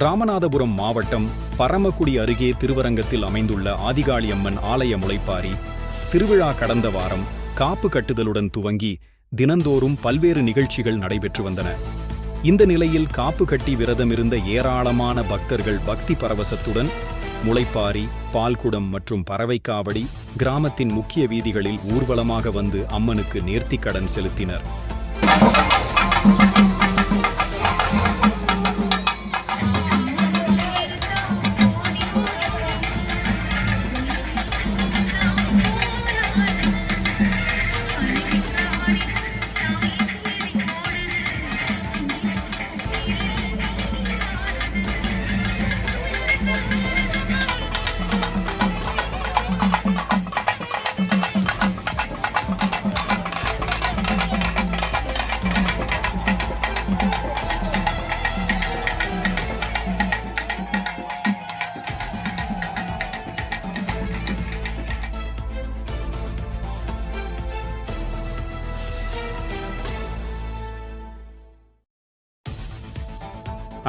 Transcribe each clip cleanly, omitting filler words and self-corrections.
ராமநாதபுரம் மாவட்டம் பரமக்குடி அருகே திருவரங்கத்தில் அமைந்துள்ள ஆதிகாளியம்மன் ஆலய முளைப்பாரி திருவிழா கடந்த வாரம் காப்பு கட்டுதலுடன் துவங்கி தினந்தோறும் பல்வேறு நிகழ்ச்சிகள் நடைபெற்று வந்தன. இந்த நிலையில் காப்பு கட்டி விரதமிருந்த ஏராளமான பக்தர்கள் பக்தி பரவசத்துடன் முளைப்பாரி, பால்குடம் மற்றும் பறவைக்காவடி கிராமத்தின் முக்கிய வீதிகளில் ஊர்வலமாக வந்து அம்மனுக்கு நேர்த்திக்கடன் செலுத்தினர்.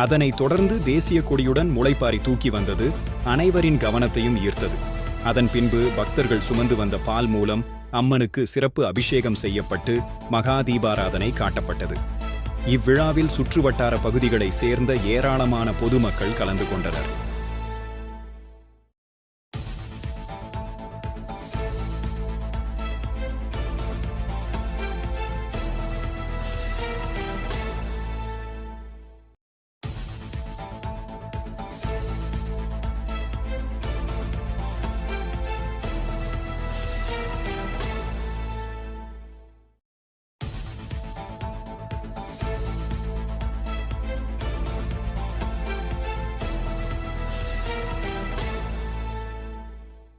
அதனைத் தொடர்ந்து தேசிய கொடியுடன் முளைப்பாரி தூக்கி வந்தது அனைவரின் கவனத்தையும் ஈர்த்தது. அதன் பின்பு பக்தர்கள் சுமந்து வந்த பால் மூலம் அம்மனுக்கு சிறப்பு அபிஷேகம் செய்யப்பட்டு மகா தீபாராதனை காட்டப்பட்டது. இவ்விழாவில் சுற்றுவட்டார பகுதிகளை சேர்ந்த ஏராளமான பொதுமக்கள் கலந்து கொண்டனர்.